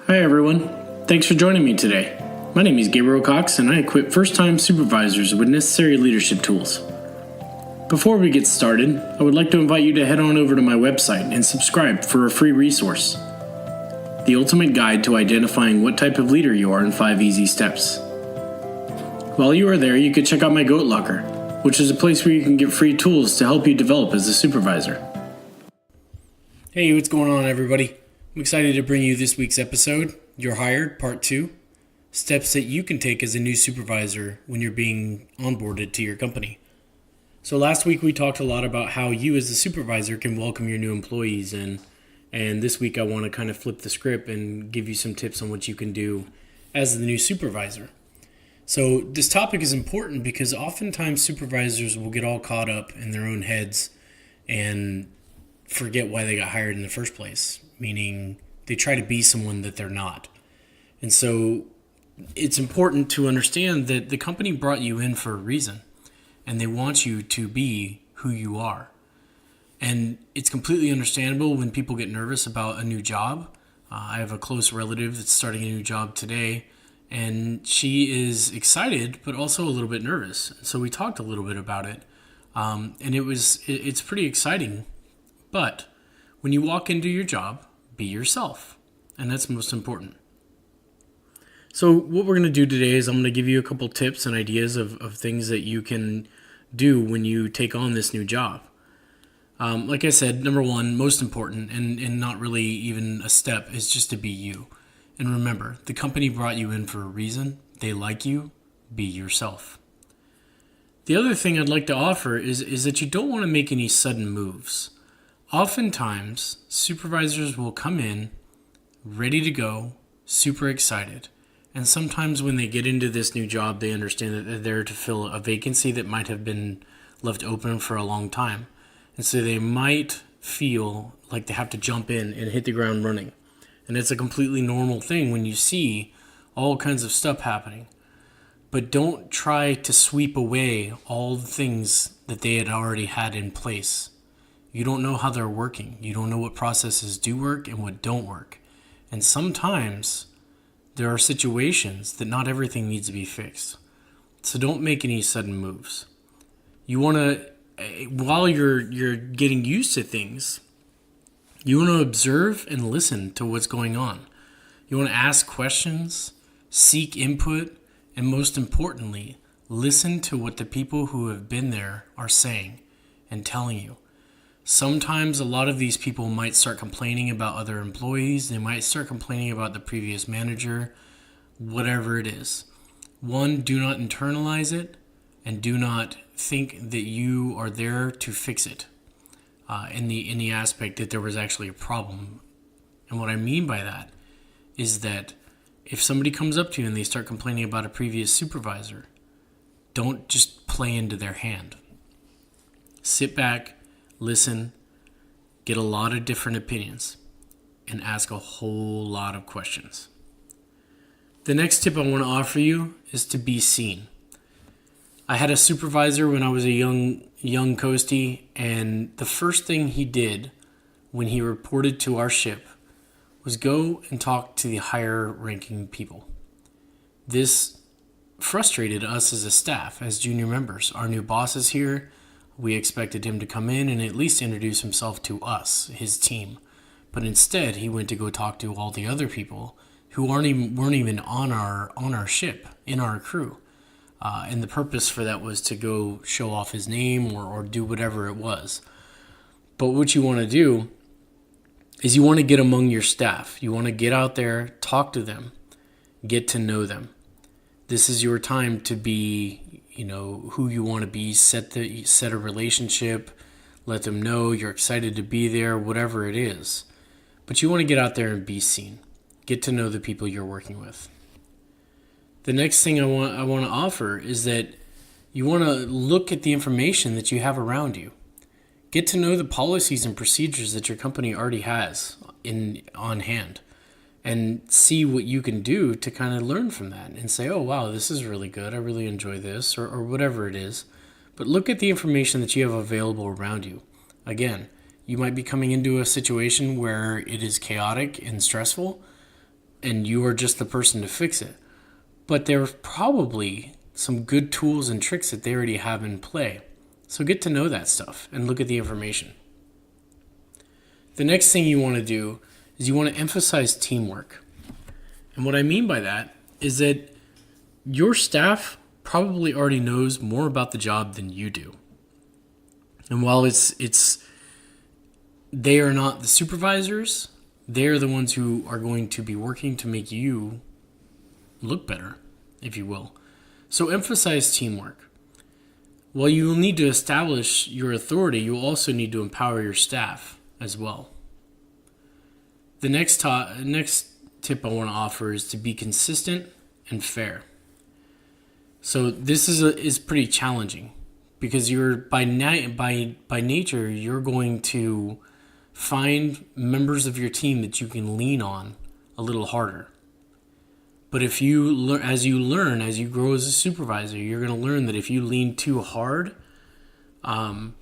Hi everyone, thanks for joining me today. My name is Gabriel Cox and I equip first-time supervisors with necessary leadership tools. Before we get started, I would like to invite you to head on over to my website and subscribe for a free resource. The ultimate guide to identifying what type of leader you are in 5 easy steps. While you are there, you can check out my Goat Locker, which is a place where you can get free tools to help you develop as a supervisor. Hey, what's going on everybody? I'm excited to bring you this week's episode, You're Hired, Part 2, steps that you can take as a new supervisor when you're being onboarded to your company. So last week we talked a lot about how you as a supervisor can welcome your new employees in, and this week I want to kind of flip the script and give you some tips on what you can do as the new supervisor. So this topic is important because oftentimes supervisors will get all caught up in their own heads and forget why they got hired in the first place, meaning they try to be someone that they're not. And so it's important to understand that the company brought you in for a reason, and they want you to be who you are. And it's completely understandable when people get nervous about a new job. I have a close relative that's starting a new job today, and she is excited, but also a little bit nervous. So we talked a little bit about it, and it's pretty exciting. But when you walk into your job, be yourself, and that's most important. So what we're going to do today is I'm going to give you a couple tips and ideas of things that you can do when you take on this new job. Like I said, number one, most important, and not really even a step, is just to be you. And remember, the company brought you in for a reason. They like you. Be yourself. The other thing I'd like to offer is that you don't want to make any sudden moves. Oftentimes, supervisors will come in ready to go, super excited. And sometimes when they get into this new job, they understand that they're there to fill a vacancy that might have been left open for a long time. And so they might feel like they have to jump in and hit the ground running. And it's a completely normal thing when you see all kinds of stuff happening. But don't try to sweep away all the things that they had already had in place. You don't know how they're working. You don't know what processes do work and what don't work. And sometimes there are situations that not everything needs to be fixed. So don't make any sudden moves. You want to, while you're getting used to things, you want to observe and listen to what's going on. You want to ask questions, seek input, and most importantly, listen to what the people who have been there are saying and telling you. Sometimes a lot of these people might start complaining about other employees. They might start complaining about the previous manager, whatever it is. One, do not internalize it, and do not think that you are there to fix it. In the aspect that there was actually a problem. And what I mean by that is that if somebody comes up to you and they start complaining about a previous supervisor, don't just play into their hand. Sit back, listen, get a lot of different opinions, and ask a whole lot of questions. The next tip I want to offer you is to be seen. I had a supervisor when I was a young coastie, and the first thing he did when he reported to our ship was go and talk to the higher ranking people. This frustrated us as a staff, as junior members. Our new boss is here. We expected him to come in and at least introduce himself to us, his team. But instead, he went to go talk to all the other people who weren't even on our ship, in our crew. And the purpose for that was to go show off his name or do whatever it was. But what you want to do is you want to get among your staff. You want to get out there, talk to them, get to know them. This is your time to be, who you want to be, set a relationship, let them know you're excited to be there, whatever it is. But you want to get out there and be seen. Get to know the people you're working with. The next thing I want to offer is that you want to look at the information that you have around you. Get to know the policies and procedures that your company already has on hand, and see what you can do to kind of learn from that and say, oh, wow, this is really good. I really enjoy this, or whatever it is. But look at the information that you have available around you. Again, you might be coming into a situation where it is chaotic and stressful. and you are just the person to fix it. But there's probably some good tools and tricks that they already have in play. So get to know that stuff and look at the information. The next thing you want to do is you want to emphasize teamwork. And what I mean by that is that your staff probably already knows more about the job than you do. And while they are not the supervisors, they're the ones who are going to be working to make you look better, if you will. So emphasize teamwork. While you will need to establish your authority, you will also need to empower your staff as well. The next tip I want to offer is to be consistent and fair. So this is pretty challenging because you're by nature you're going to find members of your team that you can lean on a little harder. But as you grow as a supervisor, you're going to learn that if you lean too hard on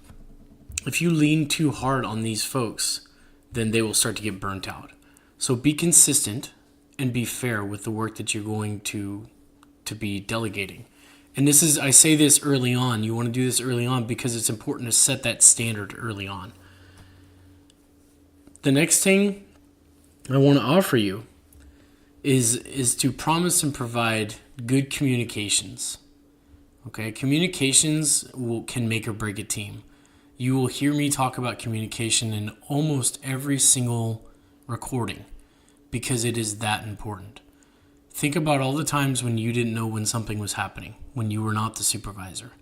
these folks, then they will start to get burnt out. So be consistent and be fair with the work that you're going to be delegating. And I say this early on. You want to do this early on because it's important to set that standard early on. The next thing I want to offer you is to promise and provide good communications. Okay, communications can make or break a team. You will hear me talk about communication in almost every single recording because it is that important. Think about all the times when you didn't know when something was happening, when you were not the supervisor.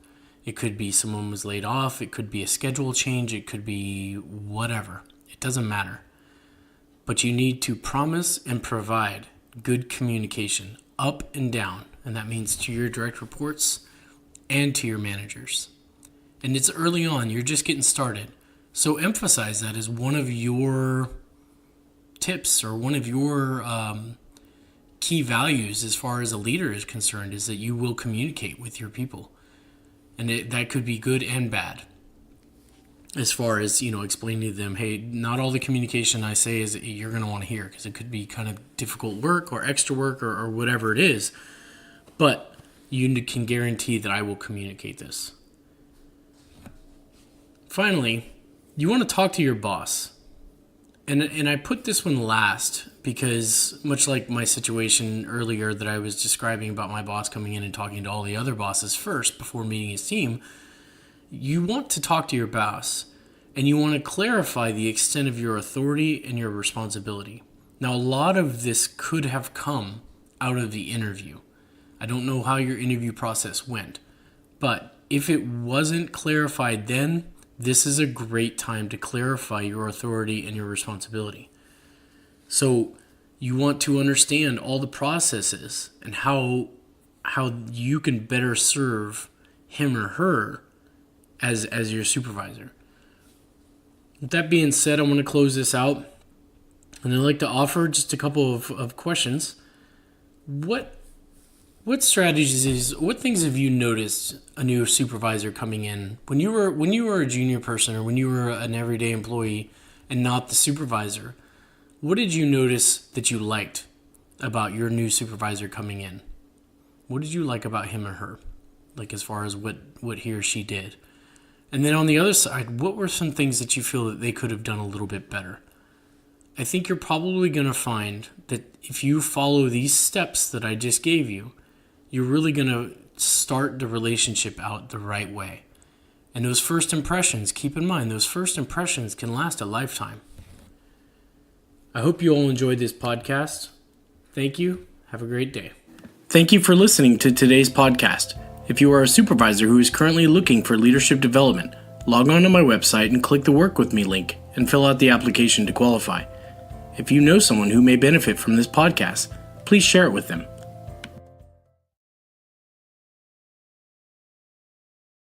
It could be someone was laid off, it could be a schedule change, it could be whatever. It doesn't matter. But you need to promise and provide good communication up and down, and that means to your direct reports and to your managers. And it's early on, you're just getting started. So emphasize that as one of your tips or one of your key values as far as a leader is concerned, is that you will communicate with your people. And that could be good and bad. As far as, explaining to them, hey, not all the communication I say is you're going to want to hear, because it could be kind of difficult work or extra work or whatever it is. But you can guarantee that I will communicate this. Finally, you want to talk to your boss. And I put this one last because, much like my situation earlier that I was describing about my boss coming in and talking to all the other bosses first before meeting his team, you want to talk to your boss and you want to clarify the extent of your authority and your responsibility. Now, a lot of this could have come out of the interview. I don't know how your interview process went, but if it wasn't clarified then, this is a great time to clarify your authority and your responsibility. So you want to understand all the processes and how you can better serve him or her as your supervisor. With that being said, I want to close this out, and I'd like to offer just a couple of questions. What strategies, what things have you noticed a new supervisor coming in when you were a junior person or when you were an everyday employee and not the supervisor? What did you notice that you liked about your new supervisor coming in? What did you like about him or her? Like as far as what he or she did. And then on the other side, what were some things that you feel that they could have done a little bit better? I think you're probably going to find that if you follow these steps that I just gave you, you're really going to start the relationship out the right way. And those first impressions, keep in mind, those first impressions can last a lifetime. I hope you all enjoyed this podcast. Thank you. Have a great day. Thank you for listening to today's podcast. If you are a supervisor who is currently looking for leadership development, log on to my website and click the Work With Me link and fill out the application to qualify. If you know someone who may benefit from this podcast, please share it with them.